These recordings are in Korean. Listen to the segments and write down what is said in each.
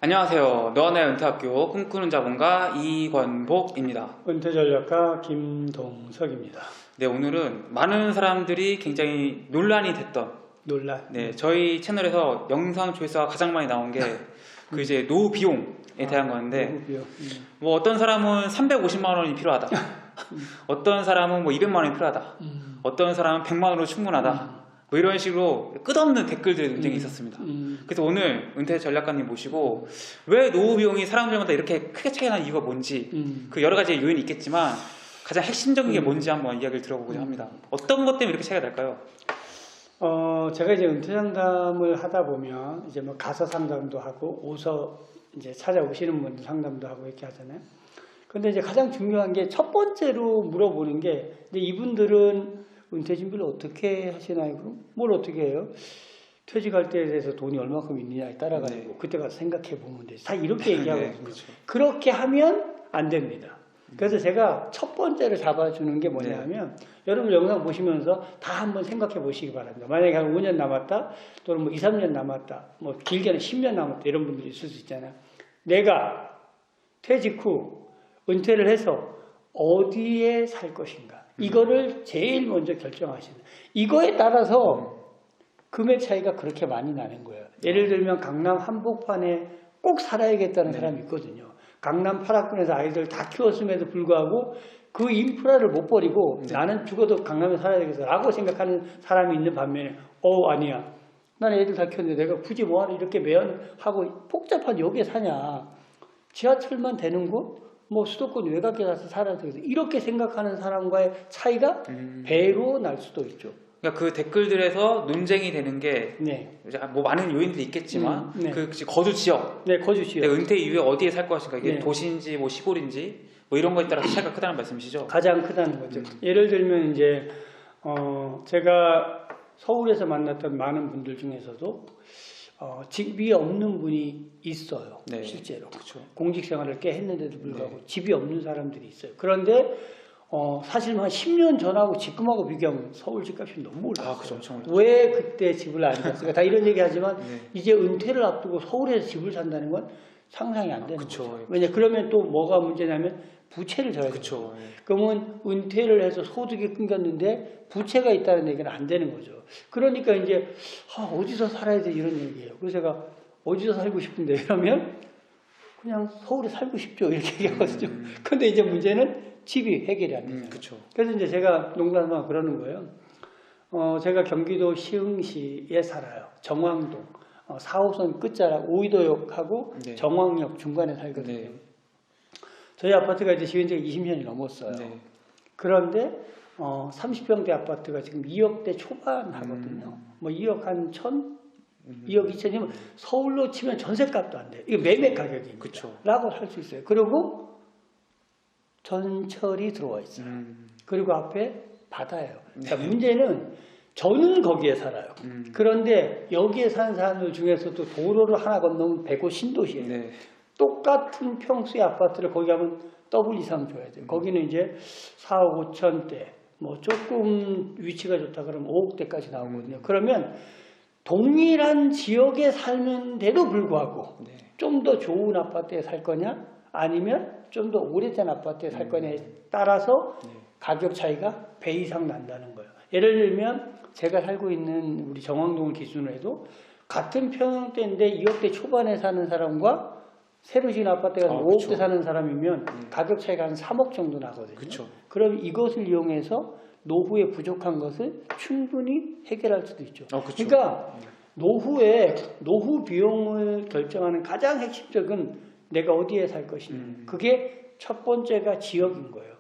안녕하세요. 너와나의 은퇴학교 꿈꾸는 자본가 이권복입니다. 은퇴전략가 김동석입니다. 네, 오늘은 많은 사람들이 굉장히 논란이 됐던 논란. 저희 채널에서 영상 조회수가 가장 많이 나온 게 그 이제 노후 비용에 대한 건데 노후 비용. 뭐 어떤 사람은 350만 원이 필요하다. 어떤 사람은 뭐 200만 원이 필요하다. 어떤 사람은 100만 원으로 충분하다. 뭐 이런 식으로 끝없는 댓글들의 논쟁이 있었습니다. 그래서 오늘 은퇴 전략가님 모시고 왜 노후 비용이 사람들마다 이렇게 크게 차이가 나는 이유가 뭔지 그 여러 가지 요인이 있겠지만 가장 핵심적인 게 뭔지 한번 이야기를 들어보고자 합니다. 어떤 것 때문에 이렇게 차이가 날까요? 제가 이제 은퇴 상담을 하다 보면 이제 뭐 가서 상담도 하고 오서 이제 찾아오시는 분들 상담도 하고 이렇게 하잖아요. 근데 이제 가장 중요한 게 첫 번째로 물어보는 게 이제 이분들은 은퇴 준비를 어떻게 하시나요? 그럼 뭘 어떻게 해요? 퇴직할 때에 대해서 돈이 얼마큼 있느냐에 따라가지고 그때 가서 생각해 보면 되지. 다 이렇게 얘기하거든요. 그렇죠. 그렇게 하면 안 됩니다. 그래서 제가 첫 번째로 잡아주는 게 뭐냐면 여러분 영상 보시면서 다 한번 생각해 보시기 바랍니다. 만약에 한 5년 남았다 또는 뭐 2, 3년 남았다 뭐 길게는 10년 남았다 이런 분들이 있을 수 있잖아요. 내가 퇴직 후 은퇴를 해서 어디에 살 것인가 이거를 제일 먼저 결정하시는 이거에 따라서 금액 차이가 그렇게 많이 나는 거예요. 예를 들면 강남 한복판에 꼭 살아야겠다는 사람이 있거든요. 강남 8학군에서 아이들 다 키웠음에도 불구하고 그 인프라를 못 버리고 나는 죽어도 강남에 살아야 되겠어 라고 생각하는 사람이 있는 반면에 아니야. 난 애들 다 키웠는데 내가 굳이 뭐하러 이렇게 매연하고 복잡한 여기에 사냐. 지하철만 되는 곳? 뭐 수도권 외곽에 가서 살아야 되겠어. 이렇게 생각하는 사람과의 차이가 배로 날 수도 있죠. 그러니까 그 댓글들에서 논쟁이 되는 게 뭐 많은 요인들이 있겠지만 그 거주 지역, 거주 지역, 은퇴 이후에 어디에 살 것인가 이게 도시인지 뭐 시골인지 뭐 이런 거에 따라서 차이가 크다는 말씀이시죠? 가장 크다는 거죠. 예를 들면 이제 제가 서울에서 만났던 많은 분들 중에서도 집이 없는 분이 있어요. 실제로. 그렇죠. 공직 생활을 꽤 했는데도 불구하고 집이 없는 사람들이 있어요. 그런데 사실 한 10년 전하고 지금하고 비교하면 서울 집값이 너무 올랐어요. 그렇죠. 엄청 왜 그때 집을 안 샀을까? 다 이런 얘기 하지만 이제 은퇴를 앞두고 서울에서 집을 산다는 건 상상이 안 되는 거죠. 왜냐 그러면 또 뭐가 문제냐면 부채를 져야 돼요. 그러면 은퇴를 해서 소득이 끊겼는데 부채가 있다는 얘기는 안 되는 거죠. 그러니까 이제 어디서 살아야 돼 이런 얘기예요. 그래서 제가 어디서 살고 싶은데 이러면 그냥 서울에 살고 싶죠 이렇게 얘기하거든요. 근데 이제 문제는 집이 해결이 안 되잖아요. 그래서 이제 제가 농담삼아 그러는 거예요. 제가 경기도 시흥시에 살아요. 정왕동 4호선 끝자락 오이도역하고 정왕역 중간에 살거든요. 저희 아파트가 이제 지은 지가 20년이 넘었어요. 그런데 30평대 아파트가 지금 2억대 초반 하거든요. 뭐 2억 한 1천? 2억 2천이면 서울로 치면 전세값도 안 돼요. 이게 매매 가격입니다. 라고 할 수 있어요. 그리고 전철이 들어와 있어요. 그리고 앞에 바다예요. 그러니까 문제는 저는 거기에 살아요. 그런데 여기에 사는 사람들 중에서도 도로를 하나 건너면 105 신도시예요. 똑같은 평수의 아파트를 거기 가면 더블 이상 줘야 돼요. 거기는 이제 4억 5천대, 뭐 조금 위치가 좋다 그러면 5억대까지 나오거든요. 그러면 동일한 지역에 살는데도 불구하고 좀 더 좋은 아파트에 살 거냐 아니면 좀 더 오래된 아파트에 살 거냐에 따라서 가격 차이가 배 이상 난다는 거예요. 예를 들면 제가 살고 있는 우리 정왕동을 기준으로 해도 같은 평형대인데 2억대 초반에 사는 사람과 새로 지은 아파트가 5억대 사는 사람이면 가격 차이가 한 3억 정도 나거든요. 그럼 이것을 이용해서 노후에 부족한 것을 충분히 해결할 수도 있죠. 그러니까 노후 비용을 결정하는 가장 핵심적인 내가 어디에 살 것이냐. 그게 첫 번째가 지역인 거예요.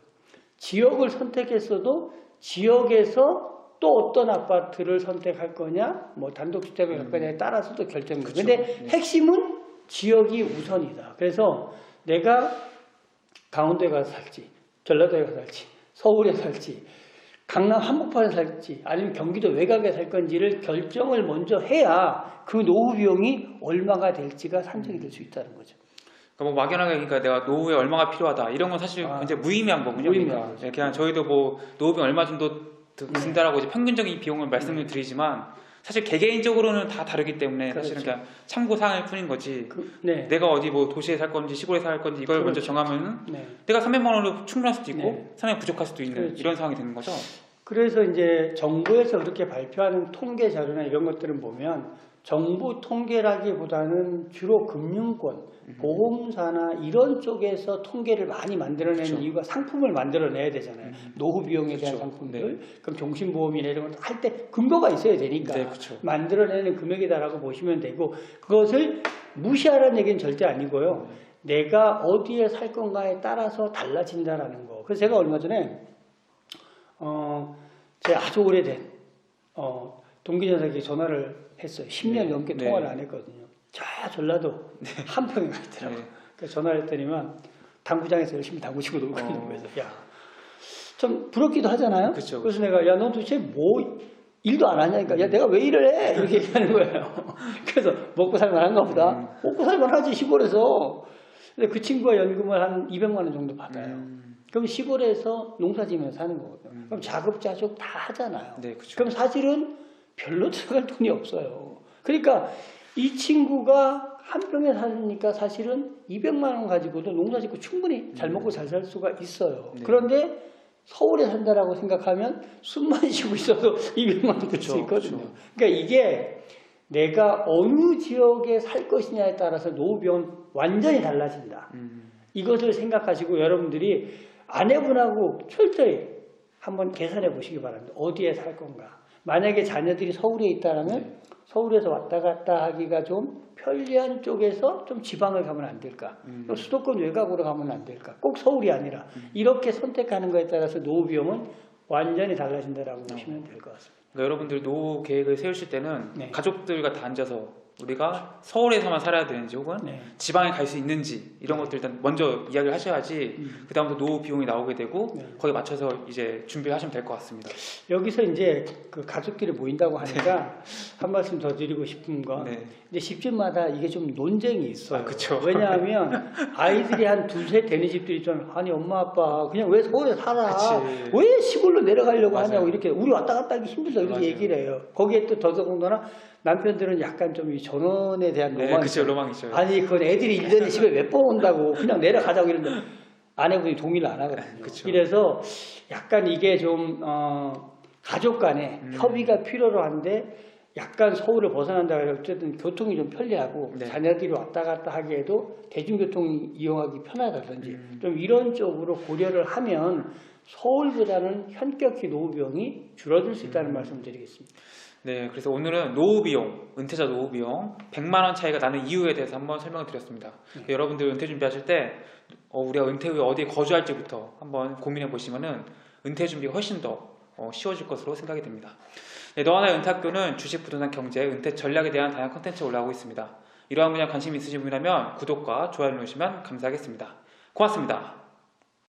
지역을 선택했어도 지역에서 또 어떤 아파트를 선택할 거냐, 뭐 단독주택을 갈 거냐에 따라서도 결정이 돼요. 근데 핵심은 지역이 우선이다. 그래서 내가 강원도에 가서 살지, 전라도에 가서 살지, 서울에 살지, 강남 한복판에 살지, 아니면 경기도 외곽에 살 건지를 결정을 먼저 해야 그 노후 비용이 얼마가 될지가 산정이 될 수 있다는 거죠. 그러니까 뭐 막연하게 그러니까 내가 노후에 얼마가 필요하다 이런 건 사실 굉장히 무의미한 거군요. 그냥 저희도 뭐 노후비 얼마 정도 든다라고 이제 평균적인 비용을 말씀을 드리지만 사실 개개인적으로는 다 다르기 때문에 사실은 그렇죠. 그냥 참고 사항일 뿐인 거지. 네. 내가 어디 뭐 도시에 살 건지 시골에 살 건지 이걸 먼저 그렇죠. 정하면은 네. 내가 300만 원으로 충분할 수도 있고 네. 300만 부족할 수도 있는 그렇죠. 이런 상황이 되는 거죠. 그래서 이제 정부에서 그렇게 발표하는 통계 자료나 이런 것들을 보면 정부 통계라기보다는 주로 금융권, 보험사나 이런 쪽에서 통계를 많이 만들어내는 그렇죠. 이유가 상품을 만들어내야 되잖아요. 노후 비용에 대한 그렇죠. 상품들, 그럼 종신보험이나 이런 것 할 때 근거가 있어야 되니까 네, 그렇죠. 만들어내는 금액이다라고 보시면 되고 그것을 무시하라는 얘기는 절대 아니고요. 내가 어디에 살 건가에 따라서 달라진다라는 거. 그래서 제가 얼마 전에 제가 아주 오래된 동기 녀석에게 전화를 했어요. 10년 넘게 네. 통화를 안 했거든요. 저 전라도 한평에 가 있더라고요. 네. 그래서 전화를 했더니만 당구장에서 열심히 당구 치고 놀고 있는 거예요. 야, 좀 부럽기도 하잖아요. 그쵸, 그래서 내가 야, 너 도대체 뭐 일도 안 하냐니까 야, 내가 왜 일을 해? 이렇게 얘기하는 거예요. 그래서 먹고 살만한가 보다. 먹고 살만하지 시골에서. 근데 그 친구가 연금을 한 200만 원 정도 받아요. 그럼 시골에서 농사지면서 사는 거거든요. 그럼 자급자족 다 하잖아요. 네, 그렇죠. 그럼 사실은 별로 들어갈 돈이 없어요. 그러니까 이 친구가 한 평에 사니까 사실은 200만 원 가지고도 농사짓고 충분히 잘 먹고 잘 살 수가 있어요. 네. 그런데 서울에 산다라고 생각하면 숨만 쉬고 있어도 200만 원 들 수 있거든요. 그렇죠. 그러니까 이게 내가 어느 지역에 살 것이냐에 따라서 노후 비용은 완전히 달라진다. 이것을 생각하시고 여러분들이 아내분하고 철저히 한번 계산해 보시기 바랍니다. 어디에 살 건가. 만약에 자녀들이 서울에 있다면 서울에서 왔다 갔다 하기가 좀 편리한 쪽에서 좀 지방을 가면 안 될까? 또 수도권 외곽으로 가면 안 될까? 꼭 서울이 아니라 이렇게 선택하는 것에 따라서 노후 비용은 완전히 달라진다라고 보시면 될 것 같습니다. 그러니까 여러분들 노후 계획을 세우실 때는 네. 가족들과 다 앉아서 우리가 서울에서만 살아야 되는지 혹은 네. 지방에 갈 수 있는지 이런 것들 일단 먼저 이야기를 하셔야지 그 다음부터 노후 비용이 나오게 되고 네. 거기에 맞춰서 이제 준비를 하시면 될 것 같습니다. 여기서 이제 그 가족끼리 모인다고 하니까 한 말씀 더 드리고 싶은 건 네. 근데 집집마다 이게 좀 논쟁이 있어요. 아, 그쵸. 왜냐하면 아이들이 한 두세 되는 집들이 좀 아니 엄마 아빠 그냥 왜 서울에 살아? 그치. 왜 시골로 내려가려고 맞아요. 하냐고 이렇게 우리 왔다 갔다 하기 힘들다 이렇게 맞아요. 얘기를 해요. 거기에 또 더더군다나 남편들은 약간 좀 이 전원에 대한 네, 로망이 그쵸, 있어요. 로망이죠. 아니 그건 애들이 1년에 집에 몇 번 온다고 그냥 내려가자고 이러는데 아내분이 동의를 안 하거든요. 그쵸. 그래서 약간 이게 좀 가족 간에 협의가 필요로 한데 약간 서울을 벗어난다 해서 어쨌든 교통이 좀 편리하고 네. 자녀들이 왔다 갔다 하기에도 대중교통 이용하기 편하다든지 좀 이런 쪽으로 고려를 하면 서울보다는 현격히 노후 비용이 줄어들 수 있다는 말씀을 드리겠습니다. 네, 그래서 오늘은 노후 비용, 은퇴자 노후 비용 100만 원 차이가 나는 이유에 대해서 한번 설명을 드렸습니다. 여러분들 은퇴 준비하실 때 우리가 은퇴 후에 어디에 거주할지부터 한번 고민해 보시면은 은퇴 준비가 훨씬 더 쉬워질 것으로 생각이 됩니다. 네, 너와나의 은퇴학교는 주식, 부동산, 경제, 은퇴 전략에 대한 다양한 콘텐츠가 올라오고 있습니다. 이러한 분야 관심 있으신 분이라면 구독과 좋아요 누르시면 감사하겠습니다. 고맙습니다.